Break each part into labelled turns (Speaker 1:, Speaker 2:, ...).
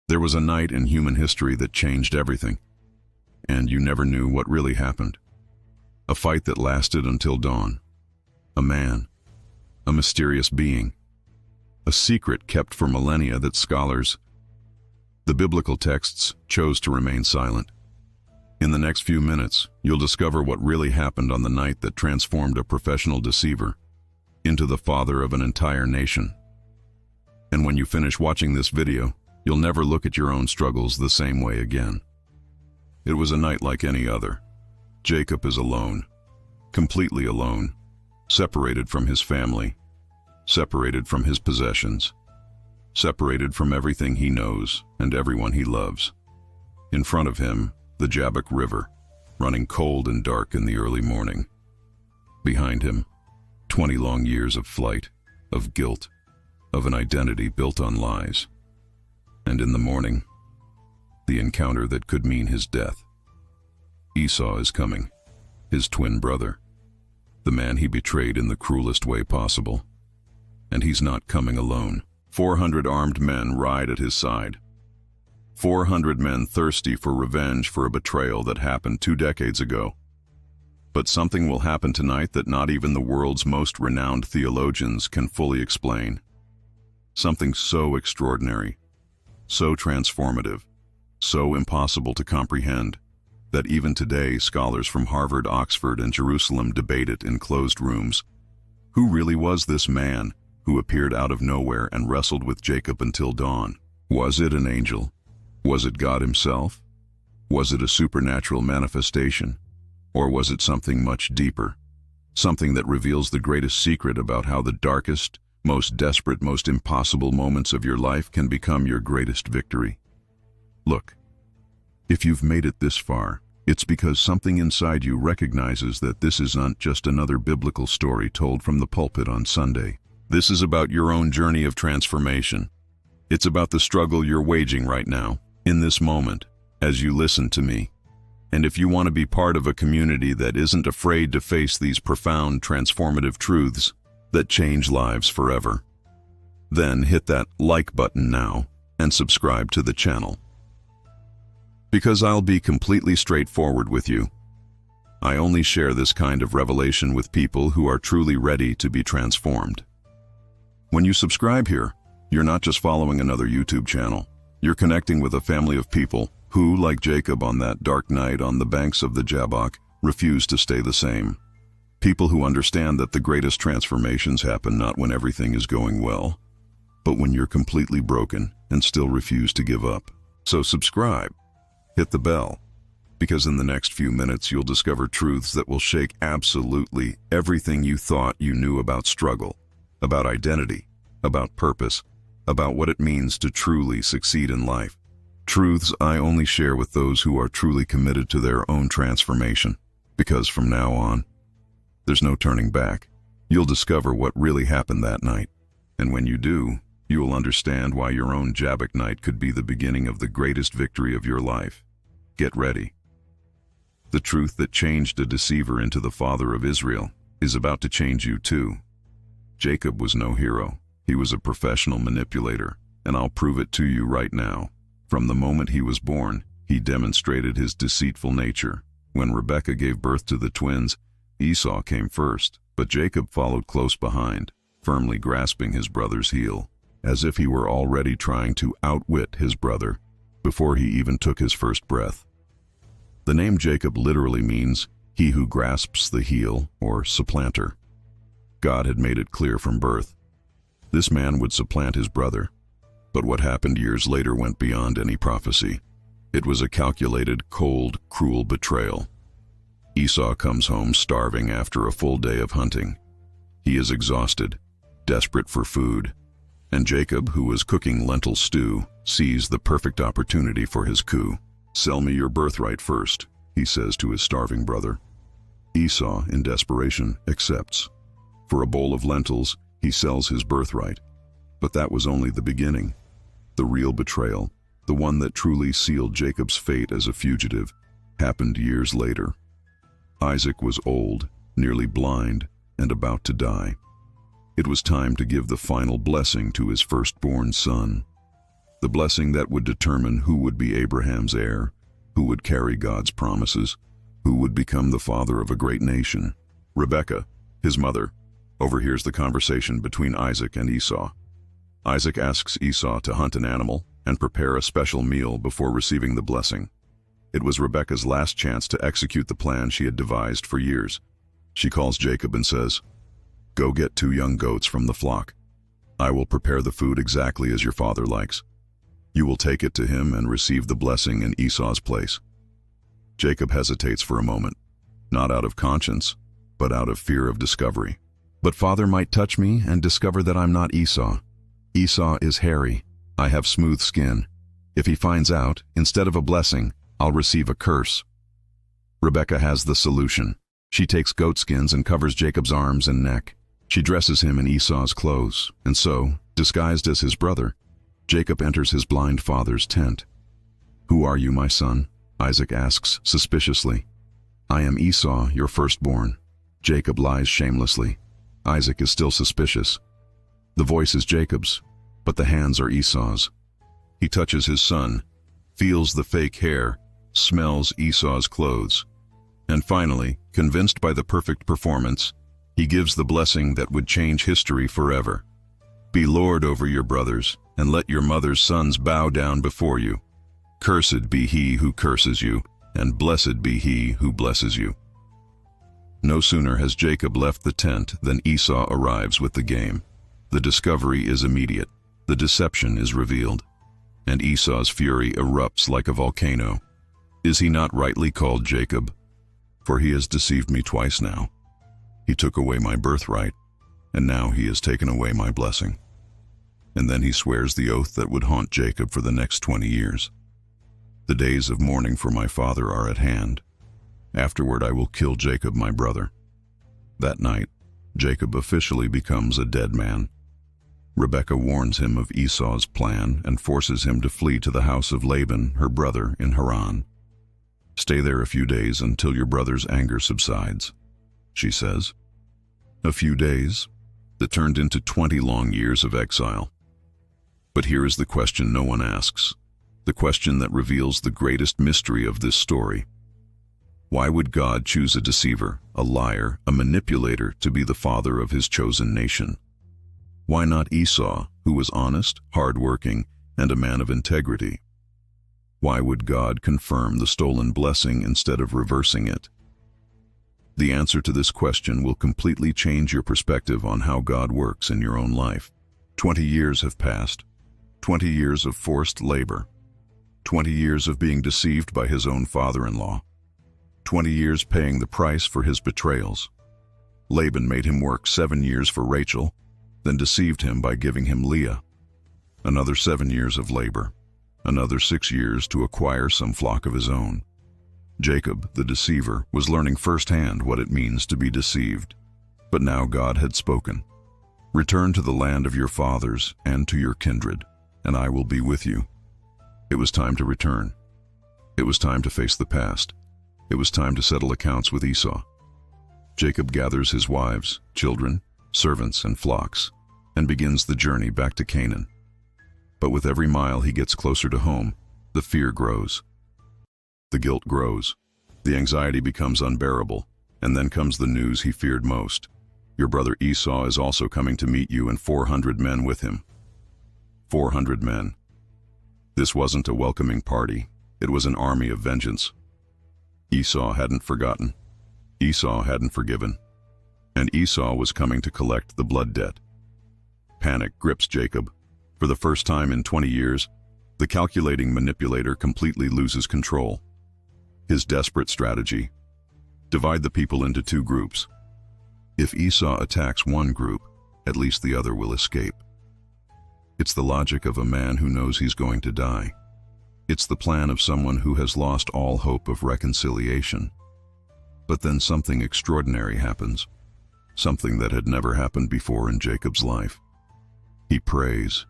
Speaker 1: There was a night in human history that changed everything, and you never knew what really happened. A fight that lasted until dawn. A man. A mysterious being. A secret kept for millennia that scholars, the biblical texts, chose to remain silent. In the next few minutes, you'll discover what really happened on the night that transformed a professional deceiver into the father of an entire nation. And when you finish watching this video, you'll never look at your own struggles the same way again. It was a night like any other. Jacob is alone, completely alone, separated from his family, separated from his possessions, separated from everything he knows and everyone he loves. In front of him, the Jabbok River, running cold and dark in the early morning. Behind him, 20 long years of flight, of guilt, of an identity built on lies. And in the morning, the encounter that could mean his death. Esau is coming, his twin brother, the man he betrayed in the cruelest way possible. And he's not coming alone. 400 armed men ride at his side. 400 men thirsty for revenge for a betrayal that happened 2 decades ago. But something will happen tonight that not even the world's most renowned theologians can fully explain. Something so extraordinary, so transformative, so impossible to comprehend, that even today scholars from Harvard, Oxford, and Jerusalem debate it in closed rooms. Who really was this man who appeared out of nowhere and wrestled with Jacob until dawn? Was it an angel? Was it God himself? Was it a supernatural manifestation? Or was it something much deeper? Something that reveals the greatest secret about how the darkest, most desperate, most impossible moments of your life can become your greatest victory. Look, if you've made it this far, it's because something inside you recognizes that this isn't just another biblical story told from the pulpit on Sunday. This is about your own journey of transformation. It's about the struggle you're waging right now, in this moment, as you listen to me. And if you want to be part of a community that isn't afraid to face these profound, transformative truths that change lives forever, then hit that like button now and subscribe to the channel. Because I'll be completely straightforward with you. I only share this kind of revelation with people who are truly ready to be transformed. When you subscribe here, you're not just following another YouTube channel. You're connecting with a family of people who, like Jacob on that dark night on the banks of the Jabbok, refuse to stay the same. People who understand that the greatest transformations happen not when everything is going well, but when you're completely broken and still refuse to give up. So subscribe. Hit the bell, because in the next few minutes you'll discover truths that will shake absolutely everything you thought you knew about struggle, about identity, about purpose, about what it means to truly succeed in life. Truths I only share with those who are truly committed to their own transformation, because from now on, there's no turning back. You'll discover what really happened that night, and when you do, you will understand why your own Jabbok night could be the beginning of the greatest victory of your life. Get ready. The truth that changed a deceiver into the father of Israel is about to change you too. Jacob was no hero. He was a professional manipulator, and I'll prove it to you right now. From the moment he was born, he demonstrated his deceitful nature. When Rebekah gave birth to the twins, Esau came first, but Jacob followed close behind, firmly grasping his brother's heel, as if he were already trying to outwit his brother before he even took his first breath. The name Jacob literally means he who grasps the heel, or supplanter. God had made it clear from birth. This man would supplant his brother, but what happened years later went beyond any prophecy. It was a calculated, cold, cruel betrayal. Esau comes home starving after a full day of hunting. He is exhausted, desperate for food, and Jacob, who was cooking lentil stew, sees the perfect opportunity for his coup. "Sell me your birthright first," he says to his starving brother. Esau, in desperation, accepts. For a bowl of lentils, he sells his birthright. But that was only the beginning. The real betrayal, the one that truly sealed Jacob's fate as a fugitive, happened years later. Isaac was old, nearly blind, and about to die. It was time to give the final blessing to his firstborn son. the blessing that would determine who would be Abraham's heir, who would carry God's promises, who would become the father of a great nation. Rebekah, his mother, overhears the conversation between Isaac and Esau. Isaac asks Esau to hunt an animal and prepare a special meal before receiving the blessing. It was Rebekah's last chance to execute the plan she had devised for years. She calls Jacob and says, "Go get 2 young goats from the flock. I will prepare the food exactly as your father likes. You will take it to him and receive the blessing in Esau's place." Jacob hesitates for a moment, not out of conscience, but out of fear of discovery. "But father might touch me and discover that I'm not Esau. Esau is hairy. I have smooth skin. If he finds out, instead of a blessing, I'll receive a curse." Rebekah has the solution. She takes goat skins and covers Jacob's arms and neck. She dresses him in Esau's clothes, and so, disguised as his brother, Jacob enters his blind father's tent. "Who are you, my son?" Isaac asks suspiciously. "I am Esau, your firstborn." Jacob lies shamelessly. Isaac is still suspicious. The voice is Jacob's, but the hands are Esau's. He touches his son, feels the fake hair, smells Esau's clothes, and finally, convinced by the perfect performance, he gives the blessing that would change history forever. "Be lord over your brothers, and let your mother's sons bow down before you. Cursed be he who curses you, and blessed be he who blesses you." No sooner has Jacob left the tent than Esau arrives with the game. The discovery is immediate. The deception is revealed, and Esau's fury erupts like a volcano. Is he not rightly called Jacob? For he has deceived me twice now. He took away my birthright, and now he has taken away my blessing. And then he swears the oath that would haunt Jacob for the next 20 years. "The days of mourning for my father are at hand. Afterward I will kill Jacob my brother." That night, Jacob officially becomes a dead man. Rebekah warns him of Esau's plan and forces him to flee to the house of Laban, her brother, in Haran. "Stay there a few days until your brother's anger subsides," she says. A few days that turned into 20 long years of exile. But here is the question no one asks, the question that reveals the greatest mystery of this story. Why would God choose a deceiver, a liar, a manipulator to be the father of his chosen nation? Why not Esau, who was honest, hard-working, and a man of integrity? Why would God confirm the stolen blessing instead of reversing it? The answer to this question will completely change your perspective on how God works in your own life. 20 years have passed. 20 years of forced labor. 20 years of being deceived by his own father-in-law. 20 years paying the price for his betrayals. Laban made him work 7 years for Rachel, then deceived him by giving him Leah. Another 7 years of labor. Another 6 years to acquire some flock of his own. Jacob, the deceiver, was learning firsthand what it means to be deceived. But now God had spoken. "Return to the land of your fathers and to your kindred, and I will be with you." It was time to return. It was time to face the past. It was time to settle accounts with Esau. Jacob gathers his wives, children, servants, and flocks, and begins the journey back to Canaan. But with every mile he gets closer to home, the fear grows. The guilt grows. The anxiety becomes unbearable, and then comes the news he feared most. Your brother Esau is also coming to meet you and 400 men with him. 400 men. This wasn't a welcoming party. It was an army of vengeance. Esau hadn't forgotten. Esau hadn't forgiven. And Esau was coming to collect the blood debt. Panic grips Jacob. For the first time in 20 years, the calculating manipulator completely loses control. His desperate strategy: divide the people into 2 groups. If Esau attacks one group, at least the other will escape. It's the logic of a man who knows he's going to die. It's the plan of someone who has lost all hope of reconciliation. But then something extraordinary happens, something that had never happened before in Jacob's life. He prays.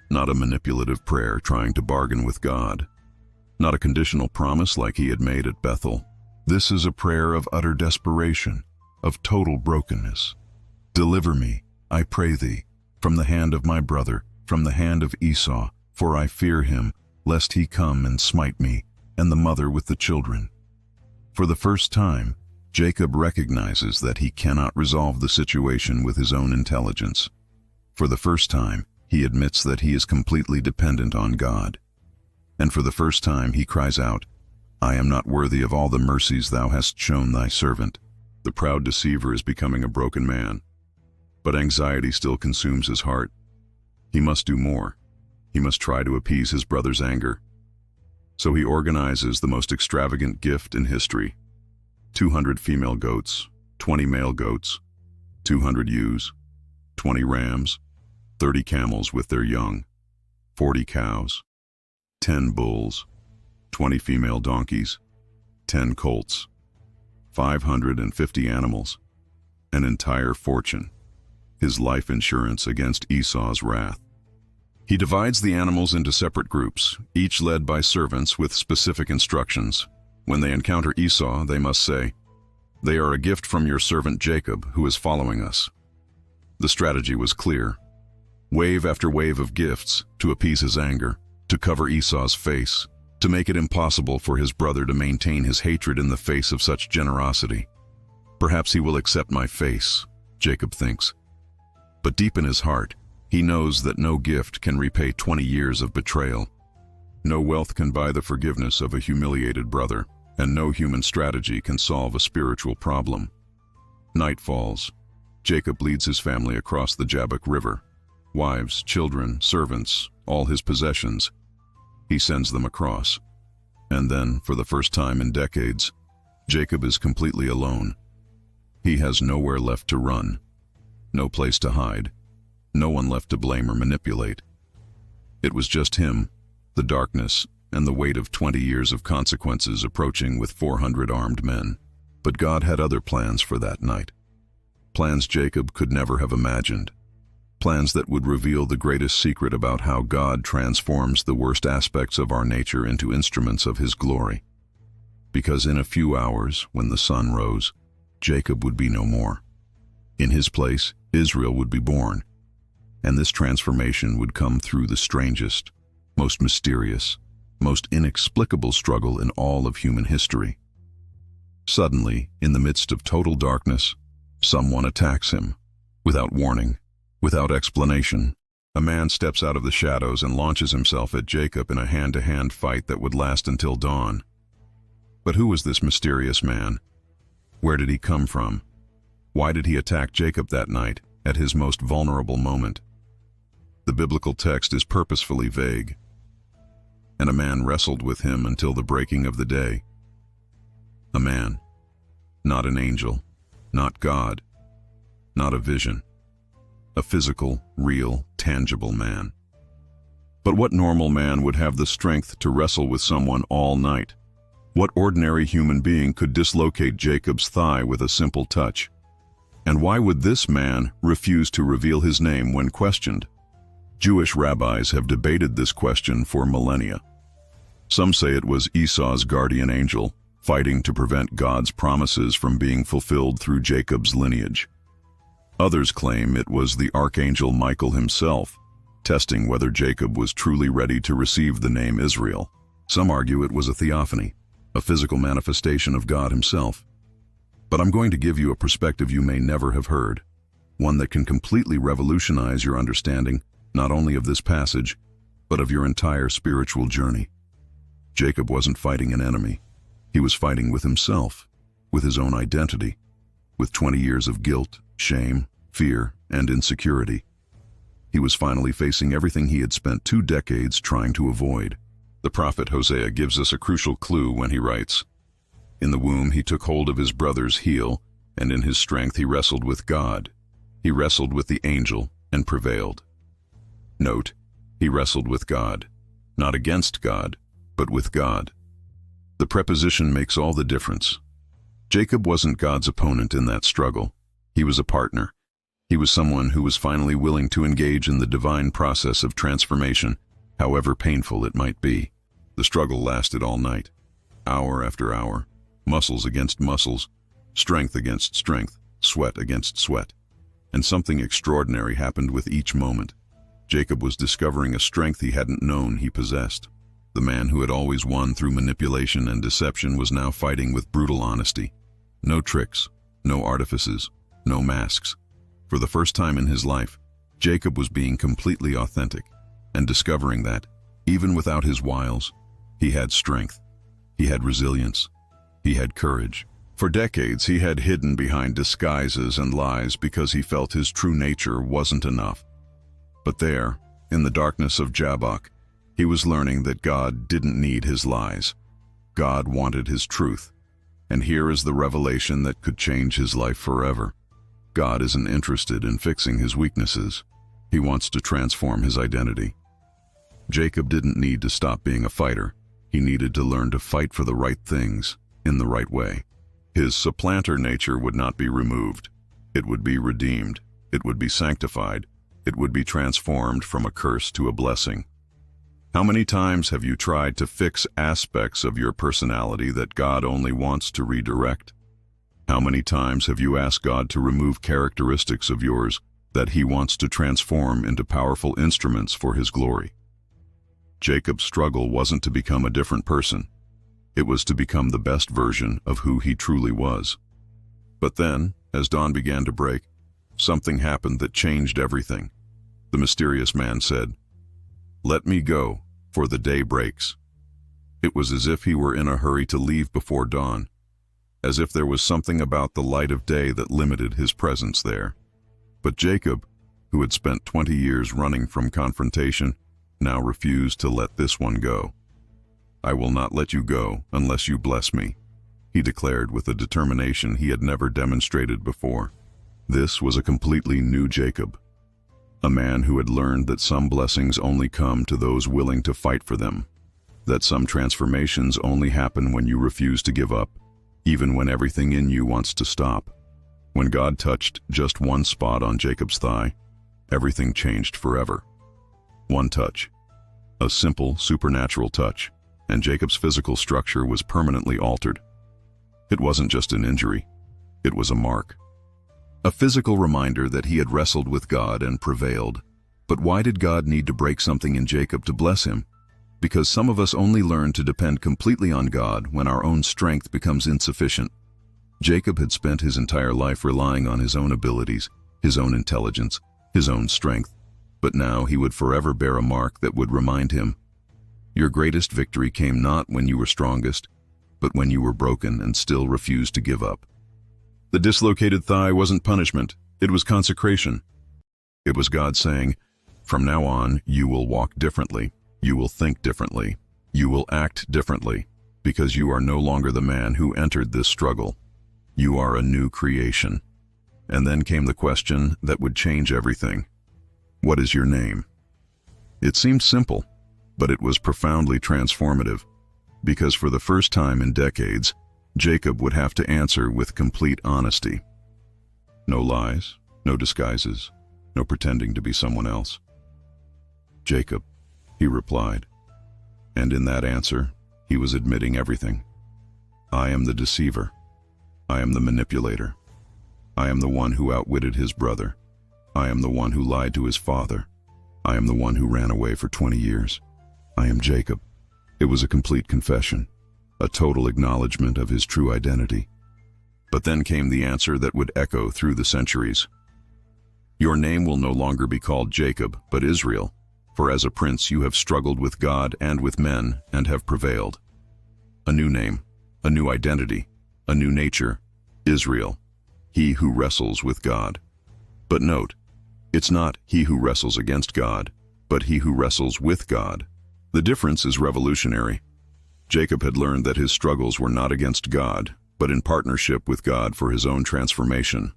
Speaker 1: Not a manipulative prayer trying to bargain with God. Not a conditional promise like he had made at Bethel. This is a prayer of utter desperation, of total brokenness. "Deliver me, I pray thee, from the hand of my brother, from the hand of Esau, For I fear him, lest he come and smite me, and the mother with the children." For the first time, Jacob recognizes that he cannot resolve the situation with his own intelligence. For the first time, he admits that he is completely dependent on God. And for the first time, he cries out, "I am not worthy of all the mercies thou hast shown thy servant." The proud deceiver is becoming a broken man, but anxiety still consumes his heart. He must do more. He must try to appease his brother's anger. So he organizes the most extravagant gift in history: 200 female goats, 20 male goats, 200 ewes, 20 rams, 30 camels with their young, 40 cows, 10 bulls, 20 female donkeys, 10 colts, 550 animals, an entire fortune, his life insurance against Esau's wrath. He divides the animals into separate groups, each led by servants with specific instructions. When they encounter Esau, they must say, "They are a gift from your servant Jacob, who is following us." The strategy was clear. Wave after wave of gifts to appease his anger, to cover Esau's face, to make it impossible for his brother to maintain his hatred in the face of such generosity. Perhaps he will accept my face, Jacob thinks. But deep in his heart, he knows that no gift can repay 20 years of betrayal. No wealth can buy the forgiveness of a humiliated brother, and no human strategy can solve a spiritual problem. Night falls. Jacob leads his family across the Jabbok River. Wives, children, servants, all his possessions. He sends them across. And then, for the first time in decades, Jacob is completely alone. He has nowhere left to run, no place to hide, no one left to blame or manipulate. It was just him, the darkness, and the weight of 20 years of consequences approaching with 400 armed men. But God had other plans for that night. Plans Jacob could never have imagined. Plans that would reveal the greatest secret about how God transforms the worst aspects of our nature into instruments of His glory. Because in a few hours, when the sun rose, Jacob would be no more. In his place, Israel would be born. And this transformation would come through the strangest, most mysterious, most inexplicable struggle in all of human history. Suddenly, in the midst of total darkness, someone attacks him. Without warning, without explanation, a man steps out of the shadows and launches himself at Jacob in a hand-to-hand fight that would last until dawn. But who was this mysterious man? Where did he come from? Why did he attack Jacob that night, at his most vulnerable moment? The biblical text is purposefully vague. And a man wrestled with him until the breaking of the day. A man, not an angel, not God, not a vision. A physical, real, tangible man. But what normal man would have the strength to wrestle with someone all night? What ordinary human being could dislocate Jacob's thigh with a simple touch? And why would this man refuse to reveal his name when questioned? Jewish rabbis have debated this question for millennia. Some say it was Esau's guardian angel, fighting to prevent God's promises from being fulfilled through Jacob's lineage. Others claim it was the archangel Michael himself, testing whether Jacob was truly ready to receive the name Israel. Some argue it was a theophany, a physical manifestation of God himself. But I'm going to give you a perspective you may never have heard, one that can completely revolutionize your understanding not only of this passage, but of your entire spiritual journey. Jacob wasn't fighting an enemy. He was fighting with himself, with his own identity, with 20 years of guilt, shame, fear, and insecurity. He was finally facing everything he had spent 2 decades trying to avoid. The prophet Hosea gives us a crucial clue when he writes, "In the womb he took hold of his brother's heel, and in his strength he wrestled with God. He wrestled with the angel and prevailed." Note, he wrestled with God, not against God, but with God. The preposition makes all the difference. Jacob wasn't God's opponent in that struggle. He was a partner. He was someone who was finally willing to engage in the divine process of transformation, however painful it might be. The struggle lasted all night, hour after hour, muscles against muscles, strength against strength, sweat against sweat. And something extraordinary happened with each moment. Jacob was discovering a strength he hadn't known he possessed. The man who had always won through manipulation and deception was now fighting with brutal honesty. No tricks, no artifices, no masks. For the first time in his life, Jacob was being completely authentic and discovering that, even without his wiles, he had strength, he had resilience, he had courage. For decades, he had hidden behind disguises and lies because he felt his true nature wasn't enough. But there, in the darkness of Jabbok, he was learning that God didn't need his lies. God wanted his truth. And here is the revelation that could change his life forever. God isn't interested in fixing his weaknesses. He wants to transform his identity. Jacob didn't need to stop being a fighter. He needed to learn to fight for the right things in the right way. His supplanter nature would not be removed. It would be redeemed. It would be sanctified. It would be transformed from a curse to a blessing. How many times have you tried to fix aspects of your personality that God only wants to redirect? How many times have you asked God to remove characteristics of yours that he wants to transform into powerful instruments for his glory? Jacob's struggle wasn't to become a different person. It was to become the best version of who he truly was. But then, as dawn began to break, something happened that changed everything. The mysterious man said, "Let me go, for the day breaks." It was as if he were in a hurry to leave before dawn, as if there was something about the light of day that limited his presence there. But Jacob, who had spent 20 years running from confrontation, now refused to let this one go. "I will not let you go unless you bless me," he declared with a determination he had never demonstrated before. This was a completely new Jacob, a man who had learned that some blessings only come to those willing to fight for them, that some transformations only happen when you refuse to give up, even when everything in you wants to stop. When God touched just one spot on Jacob's thigh, everything changed forever. One touch, a simple supernatural touch, and Jacob's physical structure was permanently altered. It wasn't just an injury, it was a mark. A physical reminder that he had wrestled with God and prevailed. But why did God need to break something in Jacob to bless him? Because some of us only learn to depend completely on God when our own strength becomes insufficient. Jacob had spent his entire life relying on his own abilities, his own intelligence, his own strength. But now he would forever bear a mark that would remind him, your greatest victory came not when you were strongest, but when you were broken and still refused to give up. The dislocated thigh wasn't punishment, it was consecration. It was God saying, from now on, you will walk differently, you will think differently, you will act differently, because you are no longer the man who entered this struggle. You are a new creation. And then came the question that would change everything. What is your name? It seemed simple, but it was profoundly transformative, because for the first time in decades, Jacob would have to answer with complete honesty. No lies, no disguises, no pretending to be someone else. Jacob, he replied, and in that answer, he was admitting everything. I am the deceiver. I am the manipulator. I am the one who outwitted his brother. I am the one who lied to his father. I am the one who ran away for 20 years. I am Jacob. It was a complete confession, a total acknowledgement of his true identity. But then came the answer that would echo through the centuries. Your name will no longer be called Jacob, but Israel, for as a prince you have struggled with God and with men and have prevailed. A new name, a new identity, a new nature, Israel, he who wrestles with God. But note, it's not he who wrestles against God, but he who wrestles with God. The difference is revolutionary. Jacob had learned that his struggles were not against God, but in partnership with God for his own transformation.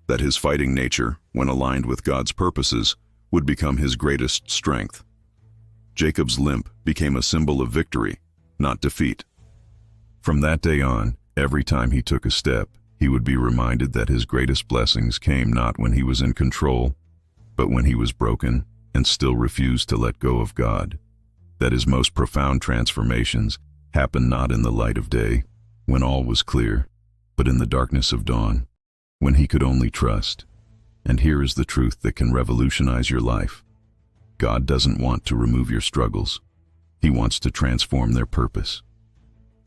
Speaker 1: That his fighting nature, when aligned with God's purposes, would become his greatest strength. Jacob's limp became a symbol of victory, not defeat. From that day on, every time he took a step, he would be reminded that his greatest blessings came not when he was in control, but when he was broken and still refused to let go of God. That his most profound transformations happened not in the light of day, when all was clear, but in the darkness of dawn, when he could only trust. And here is the truth that can revolutionize your life. God doesn't want to remove your struggles. He wants to transform their purpose.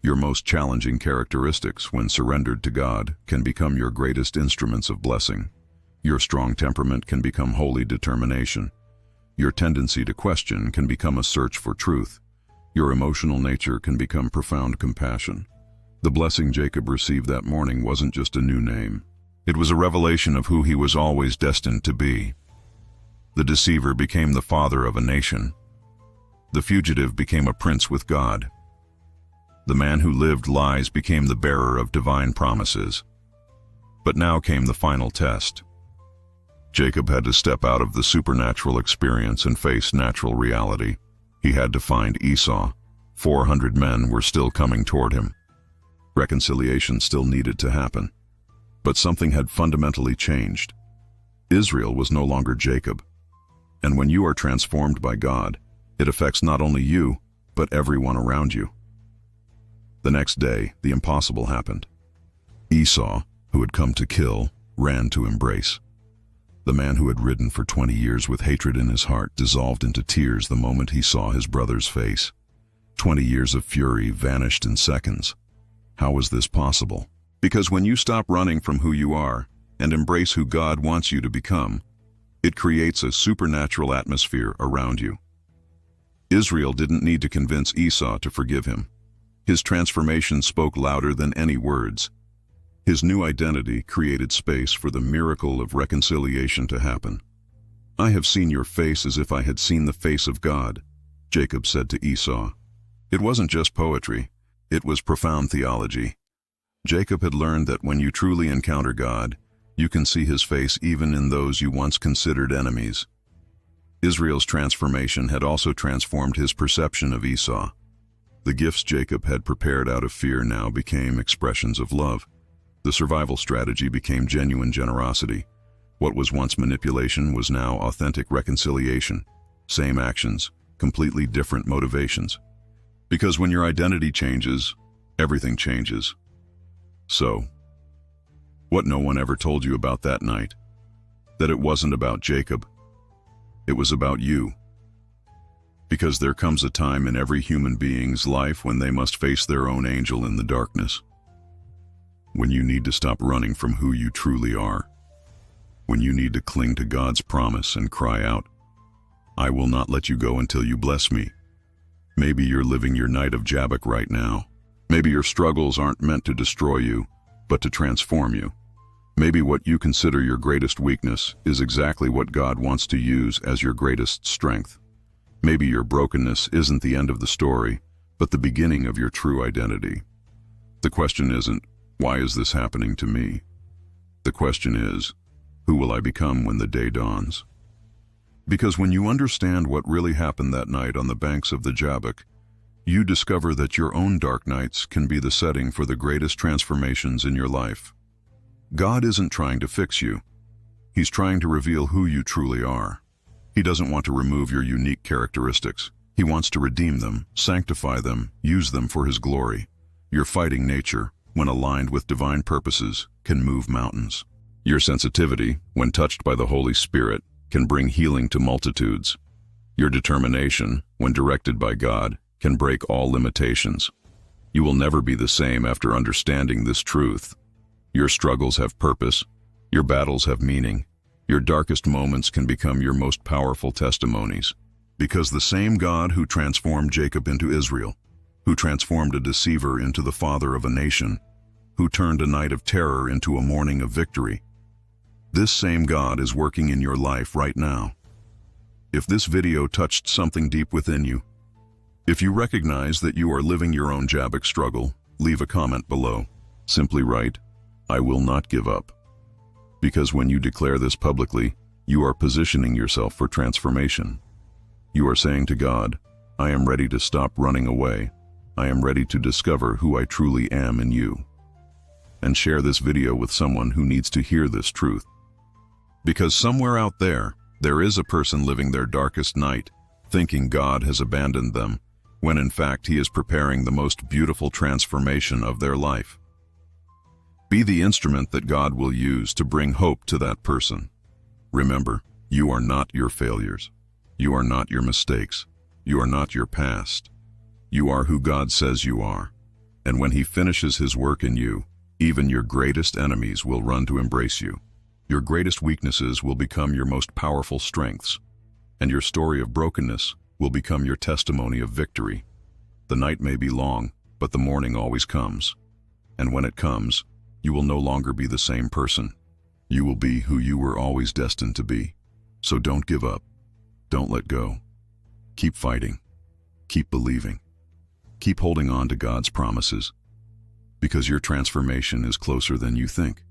Speaker 1: Your most challenging characteristics, when surrendered to God, can become your greatest instruments of blessing. Your strong temperament can become holy determination. Your tendency to question can become a search for truth. Your emotional nature can become profound compassion. The blessing Jacob received that morning wasn't just a new name. It was a revelation of who he was always destined to be. The deceiver became the father of a nation. The fugitive became a prince with God. The man who lived lies became the bearer of divine promises. But now came the final test. Jacob had to step out of the supernatural experience and face natural reality. He had to find Esau. 400 men were still coming toward him. Reconciliation still needed to happen. But something had fundamentally changed. Israel was no longer Jacob. And when you are transformed by God, it affects not only you, but everyone around you. The next day, the impossible happened. Esau, who had come to kill, ran to embrace. The man who had ridden for 20 years with hatred in his heart dissolved into tears the moment he saw his brother's face. 20 years of fury vanished in seconds. How was this possible? Because when you stop running from who you are and embrace who God wants you to become, it creates a supernatural atmosphere around you. Israel didn't need to convince Esau to forgive him. His transformation spoke louder than any words. His new identity created space for the miracle of reconciliation to happen. "I have seen your face as if I had seen the face of God," Jacob said to Esau. It wasn't just poetry, it was profound theology. Jacob had learned that when you truly encounter God, you can see his face even in those you once considered enemies. Israel's transformation had also transformed his perception of Esau. The gifts Jacob had prepared out of fear now became expressions of love. The survival strategy became genuine generosity. What was once manipulation was now authentic reconciliation. Same actions, completely different motivations. Because when your identity changes, everything changes. So, what no one ever told you about that night? That it wasn't about Jacob. It was about you. Because there comes a time in every human being's life when they must face their own angel in the darkness. When you need to stop running from who you truly are. When you need to cling to God's promise and cry out, "I will not let you go until you bless me." Maybe you're living your night of Jabbok right now. Maybe your struggles aren't meant to destroy you, but to transform you. Maybe what you consider your greatest weakness is exactly what God wants to use as your greatest strength. Maybe your brokenness isn't the end of the story, but the beginning of your true identity. The question isn't, "Why is this happening to me?" The question is, who will I become when the day dawns? Because when you understand what really happened that night on the banks of the Jabbok, you discover that your own dark nights can be the setting for the greatest transformations in your life. God isn't trying to fix you. He's trying to reveal who you truly are. He doesn't want to remove your unique characteristics. He wants to redeem them, sanctify them, use them for His glory. Your fighting nature, when aligned with divine purposes, can move mountains. Your sensitivity, when touched by the Holy Spirit, can bring healing to multitudes. Your determination, when directed by God, can break all limitations. You will never be the same after understanding this truth. Your struggles have purpose. Your battles have meaning. Your darkest moments can become your most powerful testimonies. Because the same God who transformed Jacob into Israel, who transformed a deceiver into the father of a nation, who turned a night of terror into a morning of victory, this same God is working in your life right now. If this video touched something deep within you, if you recognize that you are living your own Jabbok struggle, leave a comment below. Simply write, "I will not give up." Because when you declare this publicly, you are positioning yourself for transformation. You are saying to God, "I am ready to stop running away. I am ready to discover who I truly am in you." And share this video with someone who needs to hear this truth. Because somewhere out there is a person living their darkest night, thinking God has abandoned them, when in fact He is preparing the most beautiful transformation of their life. Be the instrument that God will use to bring hope to that person. Remember, you are not your failures. You are not your mistakes. You are not your past. You are who God says you are. And when He finishes His work in you, even your greatest enemies will run to embrace you. Your greatest weaknesses will become your most powerful strengths, and your story of brokenness will become your testimony of victory. The night may be long, but the morning always comes. And when it comes, you will no longer be the same person. You will be who you were always destined to be. So don't give up. Don't let go. Keep fighting. Keep believing. Keep holding on to God's promises, because your transformation is closer than you think.